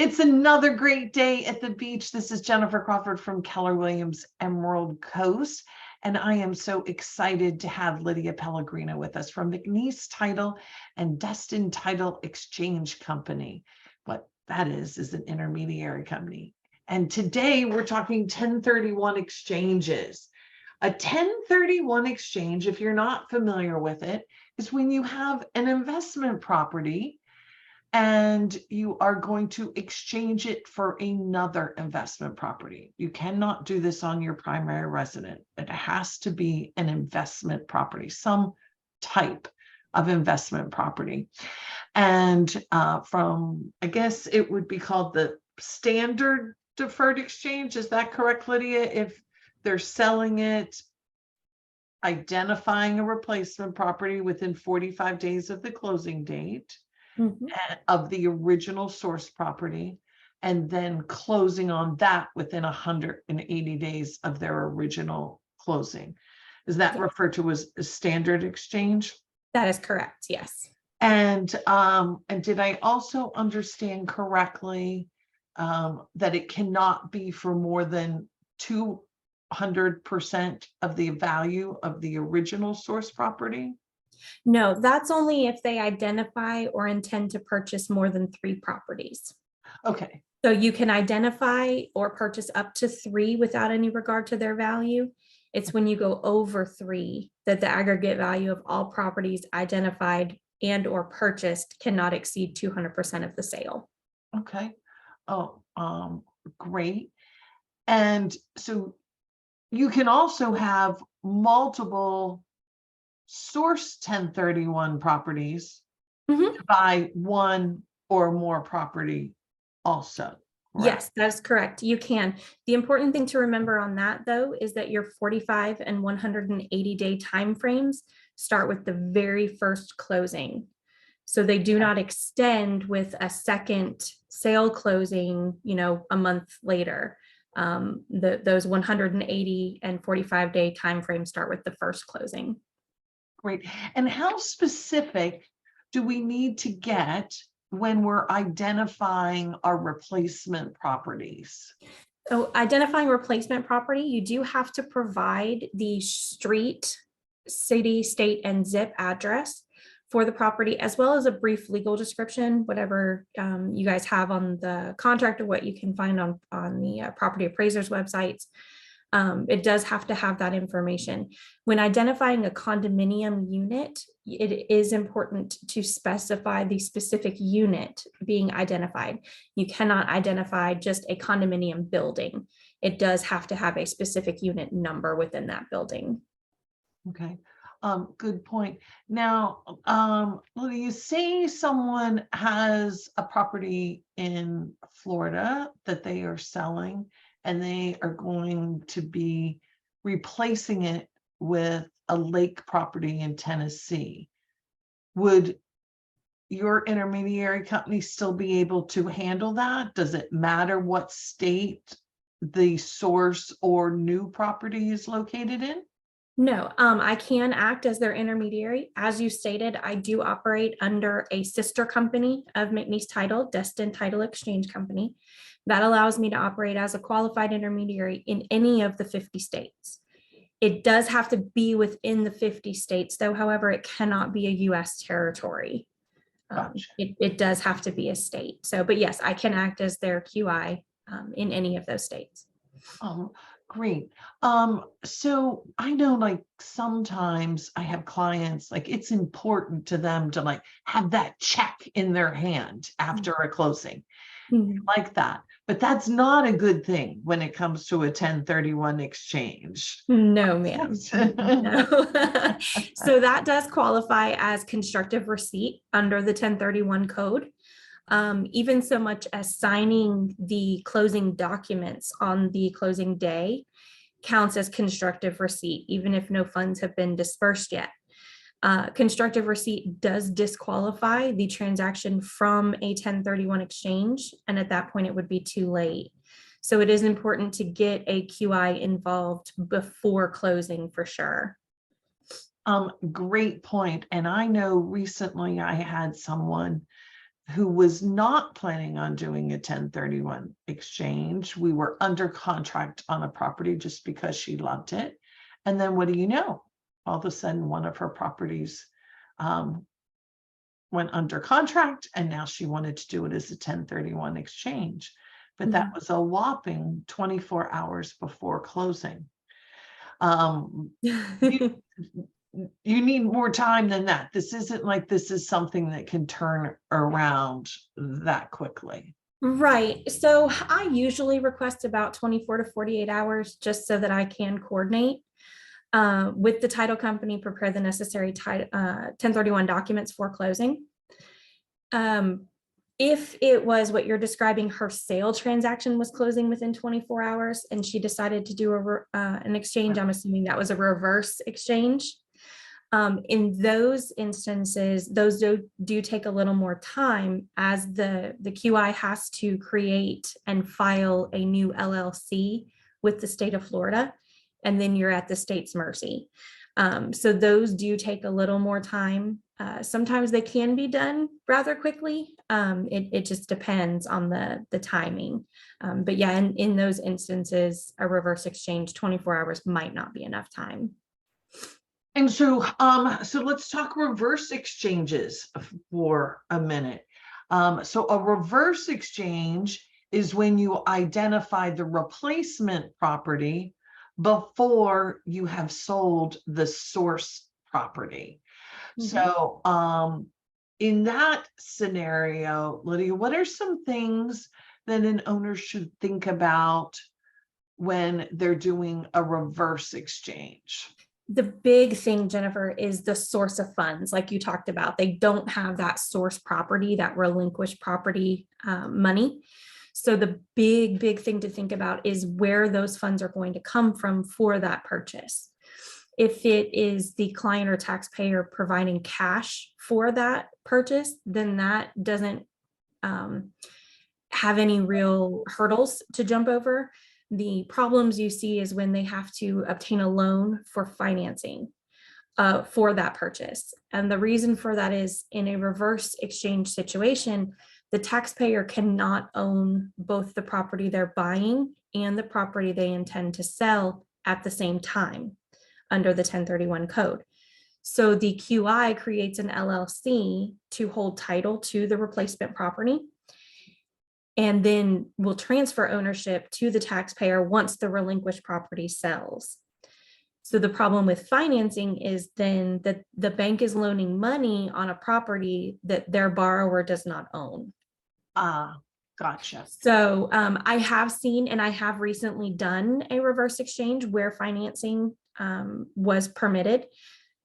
It's another great day at the beach. This is Jennifer Crawford from Keller Williams Emerald Coast, and I am so excited to have Lydia Pelegrina with us from McNeese Title and Destin Title Exchange Company. What that is an intermediary company. And today we're talking 1031 exchanges. A 1031 exchange, if you're not familiar with it, is when you have an investment property and you are going to exchange it for another investment property. You cannot do this on your primary residence. It has to be an investment property, some type of investment property. And from, I guess it would be called the standard deferred exchange. Is that correct, Lydia? If they're selling it, identifying a replacement property within 45 days of the closing date, of the original source property, and then closing on that within 180 days of their original closing. Is that referred to as a standard exchange? That is correct, yes. And did I also understand correctly that it cannot be for more than 200% of the value of the original source property? No, that's only if they identify or intend to purchase more than 3 properties. Okay. So you can identify or purchase up to 3 without any regard to their value. It's when you go over 3 that the aggregate value of all properties identified and or purchased cannot exceed 200% of the sale. Okay. Oh, great. And so you can also have multiple source 1031 properties to buy one or more property also. Right? Yes, that is correct. You can. The important thing to remember on that, though, is that your 45 and 180 day timeframes start with the very first closing. So they do not extend with a second sale closing, a month later. Those 180 and 45 day timeframes start with the first closing. Great. And how specific do we need to get when we're identifying our replacement properties? So identifying replacement property, you do have to provide the street, city, state, and zip address for the property, as well as a brief legal description, whatever you guys have on the contract or what you can find on the property appraisers websites. It does have to have that information. When identifying a condominium unit, it is important to specify the specific unit being identified. You cannot identify just a condominium building. It does have to have a specific unit number within that building. Okay. Good point. Now, you say someone has a property in Florida that they are selling, and they are going to be replacing it with a lake property in Tennessee. Would your intermediary company still be able to handle that? Does it matter what state the source or new property is located in? No, I can act as their intermediary. As you stated, I do operate under a sister company of McNeese Title, Destin Title Exchange Company. That allows me to operate as a qualified intermediary in any of the 50 states. It does have to be within the 50 states, though. However, it cannot be a U.S. territory. Gotcha. It does have to be a state. So, but yes, I can act as their QI in any of those states. Great. So I know sometimes I have clients, it's important to them to have that check in their hand after a closing. Like that. But that's not a good thing when it comes to a 1031 exchange. No, ma'am. No. So that does qualify as constructive receipt under the 1031 code. Even so much as signing the closing documents on the closing day counts as constructive receipt, even if no funds have been dispersed yet. Constructive receipt does disqualify the transaction from a 1031 exchange, and at that point it would be too late. So it is important to get a QI involved before closing for sure. Great point. And I know recently I had someone who was not planning on doing a 1031 exchange. We were under contract on a property just because she loved it. And then what do you know? All of a sudden, one of her properties went under contract, and now she wanted to do it as a 1031 exchange. But that was a whopping 24 hours before closing. You, you need more time than that. This isn't like this is something that can turn around that quickly. Right. So I usually request about 24 to 48 hours just so that I can coordinate with the title company, prepare the necessary 1031 documents for closing. If it was what you're describing, her sale transaction was closing within 24 hours and she decided to do an exchange, I'm assuming that was a reverse exchange. In those instances, those do take a little more time, as the QI has to create and file a new LLC with the state of Florida, and then you're at the state's mercy. So those do take a little more time. Sometimes they can be done rather quickly. It just depends on the timing. But yeah, in those instances, a reverse exchange, 24 hours might not be enough time. And so let's talk reverse exchanges for a minute. So a reverse exchange is when you identify the replacement property before you have sold the source property. So in that scenario, Lydia, what are some things that an owner should think about when they're doing a reverse exchange? The big thing, Jennifer, is the source of funds. Like you talked about, they don't have that source property, that relinquished property money. So the big thing to think about is where those funds are going to come from for that purchase. If it is the client or taxpayer providing cash for that purchase, then that doesn't have any real hurdles to jump over. The problems you see is when they have to obtain a loan for financing for that purchase. And the reason for that is, in a reverse exchange situation, the taxpayer cannot own both the property they're buying and the property they intend to sell at the same time under the 1031 code. So the QI creates an LLC to hold title to the replacement property, and then will transfer ownership to the taxpayer once the relinquished property sells. So the problem with financing is then that the bank is loaning money on a property that their borrower does not own. Gotcha. So I have seen, and I have recently done a reverse exchange where financing was permitted.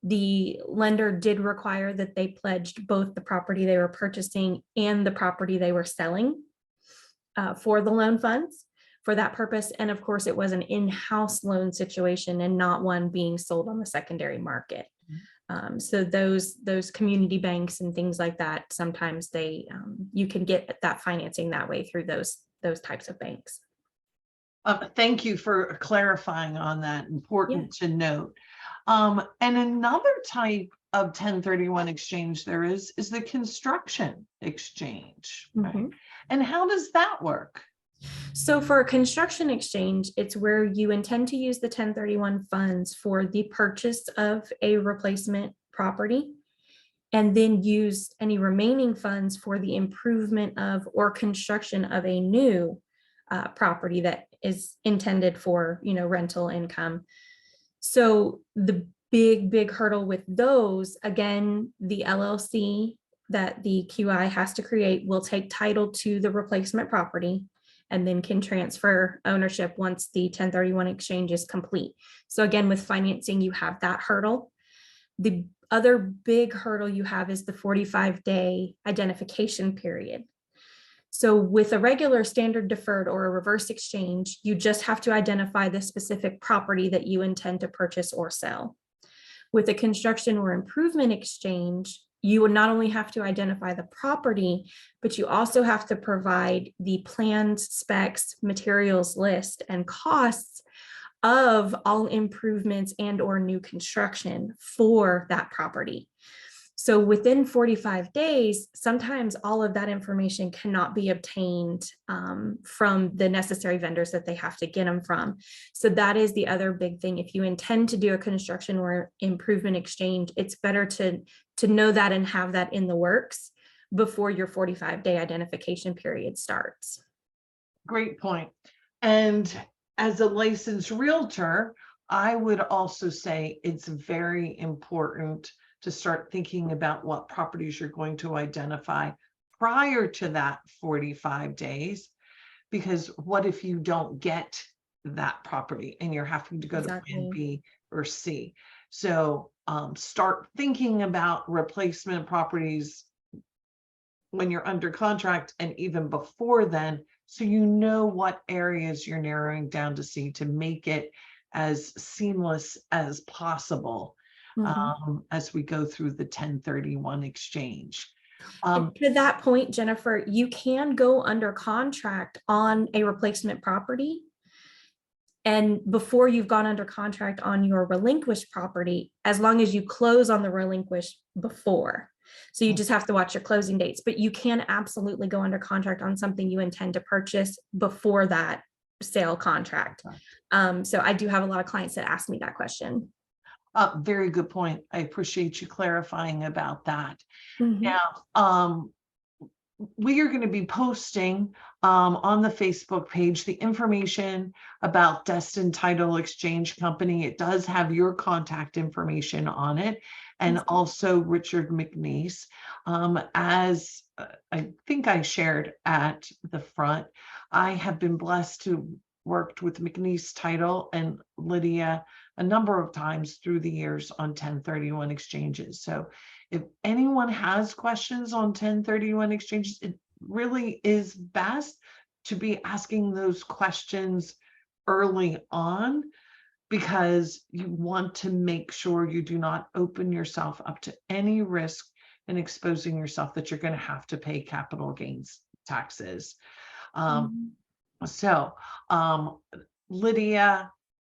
The lender did require that they pledged both the property they were purchasing and the property they were selling for the loan funds for that purpose. And of course, it was an in-house loan situation and not one being sold on the secondary market. So those community banks and things like that, sometimes you can get that financing that way through those types of banks. Thank you for clarifying on that. Important to note. And another type of 1031 exchange there is the construction exchange, right? And how does that work? So for a construction exchange, it's where you intend to use the 1031 funds for the purchase of a replacement property, and then use any remaining funds for the improvement of or construction of a new property that is intended for, rental income. So the big hurdle with those, again, the LLC that the QI has to create will take title to the replacement property and then can transfer ownership once the 1031 exchange is complete. So again, with financing, you have that hurdle. The other big hurdle you have is the 45-day identification period. So with a regular standard deferred or a reverse exchange, you just have to identify the specific property that you intend to purchase or sell. With a construction or improvement exchange, you would not only have to identify the property, but you also have to provide the plans, specs, materials list, and costs of all improvements and or new construction for that property. So within 45 days, sometimes all of that information cannot be obtained from the necessary vendors that they have to get them from. So that is the other big thing. If you intend to do a construction or improvement exchange, it's better to know that and have that in the works before your 45-day identification period starts. Great point. And as a licensed realtor, I would also say it's very important to start thinking about what properties you're going to identify prior to that 45 days. Because what if you don't get that property and you're having to go to plan B or C? So start thinking about replacement properties when you're under contract and even before then, so you know what areas you're narrowing down to see to make it as seamless as possible as we go through the 1031 exchange. To that point, Jennifer, you can go under contract on a replacement property. And before you've gone under contract on your relinquished property, as long as you close on the relinquished before. So you just have to watch your closing dates, but you can absolutely go under contract on something you intend to purchase before that sale contract. So I do have a lot of clients that ask me that question. Very good point. I appreciate you clarifying about that. Now, we are going to be posting on the Facebook page the information about Destin Title Exchange Company. It does have your contact information on it, and also Richard McNeese. As I think I shared at the front, I have been blessed to worked with McNeese Title and Lydia a number of times through the years on 1031 exchanges. So if anyone has questions on 1031 exchanges, it really is best to be asking those questions early on, because you want to make sure you do not open yourself up to any risk in exposing yourself that you're going to have to pay capital gains taxes. So, Lydia,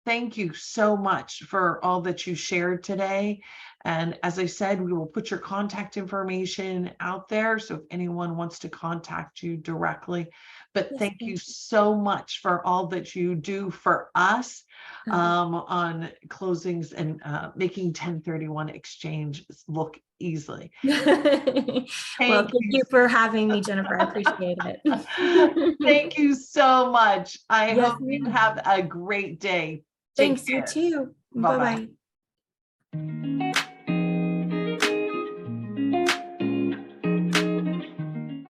thank you so much for all that you shared today. And as I said, we will put your contact information out there, so if anyone wants to contact you directly. But thank you so much for all that you do for us on closings and making 1031 exchange look easily. Well, thank you for having me, Jennifer. I appreciate it. Thank you so much. I hope you have a great day. Thanks, you too. Bye-bye.